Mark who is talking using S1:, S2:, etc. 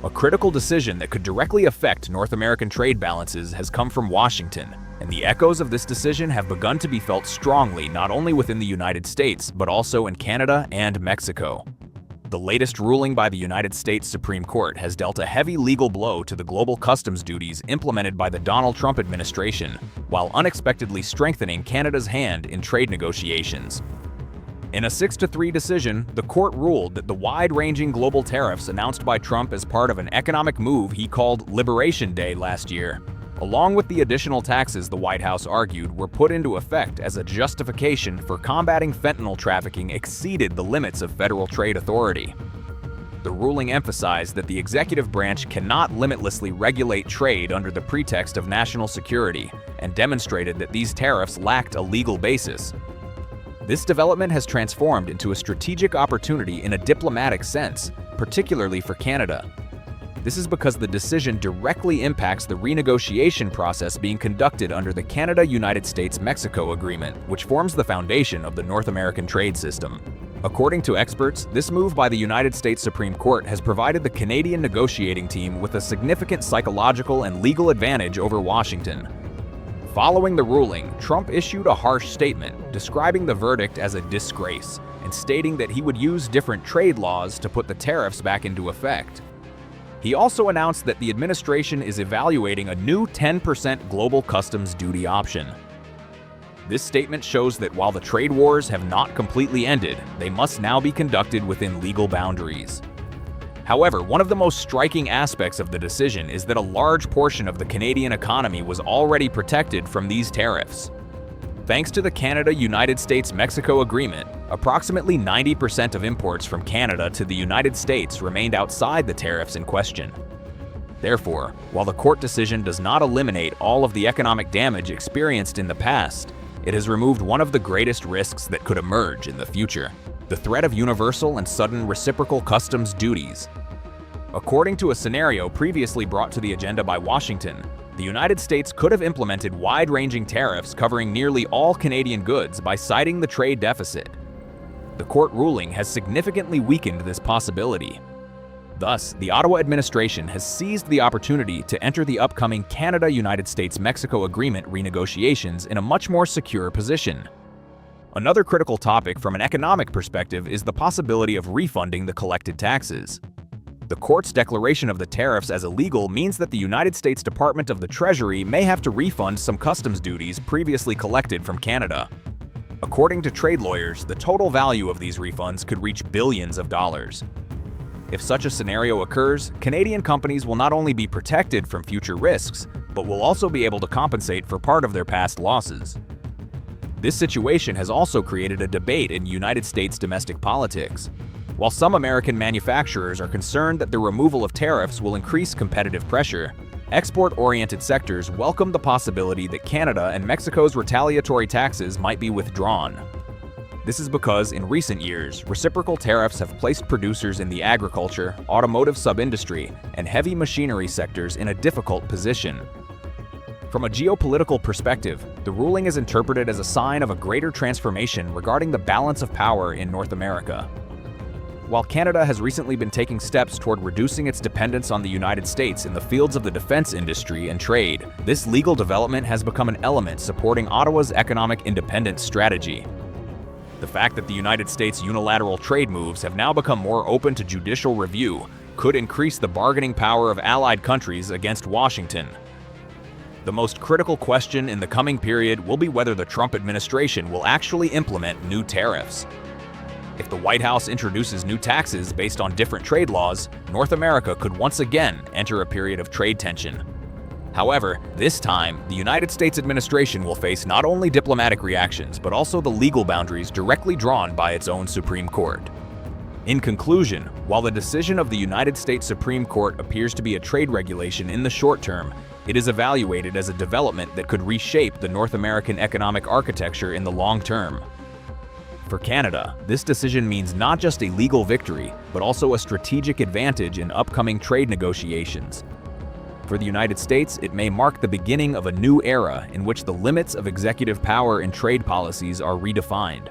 S1: A critical decision that could directly affect North American trade balances has come from Washington, and the echoes of this decision have begun to be felt strongly not only within the United States, but also in Canada and Mexico. The latest ruling by the United States Supreme Court has dealt a heavy legal blow to the global customs duties implemented by the Donald Trump administration, while unexpectedly strengthening Canada's hand in trade negotiations. In a 6-3 decision, the court ruled that the wide-ranging global tariffs announced by Trump as part of an economic move he called Liberation Day last year, along with the additional taxes the White House argued were put into effect as a justification for combating fentanyl trafficking, exceeded the limits of federal trade authority. The ruling emphasized that the executive branch cannot limitlessly regulate trade under the pretext of national security, and demonstrated that these tariffs lacked a legal basis. This development has transformed into a strategic opportunity in a diplomatic sense, particularly for Canada. This is because the decision directly impacts the renegotiation process being conducted under the Canada-United States-Mexico Agreement, which forms the foundation of the North American trade system. According to experts, this move by the United States Supreme Court has provided the Canadian negotiating team with a significant psychological and legal advantage over Washington. Following the ruling, Trump issued a harsh statement describing the verdict as a disgrace and stating that he would use different trade laws to put the tariffs back into effect. He also announced that the administration is evaluating a new 10% global customs duty option. This statement shows that while the trade wars have not completely ended, they must now be conducted within legal boundaries. However, one of the most striking aspects of the decision is that a large portion of the Canadian economy was already protected from these tariffs. Thanks to the Canada-United States-Mexico Agreement, approximately 90% of imports from Canada to the United States remained outside the tariffs in question. Therefore, while the court decision does not eliminate all of the economic damage experienced in the past, it has removed one of the greatest risks that could emerge in the future: the threat of universal and sudden reciprocal customs duties. According to a scenario previously brought to the agenda by Washington, the United States could have implemented wide-ranging tariffs covering nearly all Canadian goods by citing the trade deficit. The court ruling has significantly weakened this possibility. Thus, the Ottawa administration has seized the opportunity to enter the upcoming Canada-United States-Mexico Agreement renegotiations in a much more secure position. Another critical topic from an economic perspective is the possibility of refunding the collected taxes. The court's declaration of the tariffs as illegal means that the United States Department of the Treasury may have to refund some customs duties previously collected from Canada. According to trade lawyers, the total value of these refunds could reach billions of dollars. If such a scenario occurs, Canadian companies will not only be protected from future risks, but will also be able to compensate for part of their past losses. This situation has also created a debate in United States domestic politics. While some American manufacturers are concerned that the removal of tariffs will increase competitive pressure, export-oriented sectors welcome the possibility that Canada and Mexico's retaliatory taxes might be withdrawn. This is because, in recent years, reciprocal tariffs have placed producers in the agriculture, automotive sub-industry, and heavy machinery sectors in a difficult position. From a geopolitical perspective, the ruling is interpreted as a sign of a greater transformation regarding the balance of power in North America. While Canada has recently been taking steps toward reducing its dependence on the United States in the fields of the defense industry and trade, this legal development has become an element supporting Ottawa's economic independence strategy. The fact that the United States' unilateral trade moves have now become more open to judicial review could increase the bargaining power of allied countries against Washington. The most critical question in the coming period will be whether the Trump administration will actually implement new tariffs. If the White House introduces new taxes based on different trade laws, North America could once again enter a period of trade tension. However, this time, the United States administration will face not only diplomatic reactions, but also the legal boundaries directly drawn by its own Supreme Court. In conclusion, while the decision of the United States Supreme Court appears to be a trade regulation in the short term, it is evaluated as a development that could reshape the North American economic architecture in the long term. For Canada, this decision means not just a legal victory, but also a strategic advantage in upcoming trade negotiations. For the United States, it may mark the beginning of a new era in which the limits of executive power in trade policies are redefined.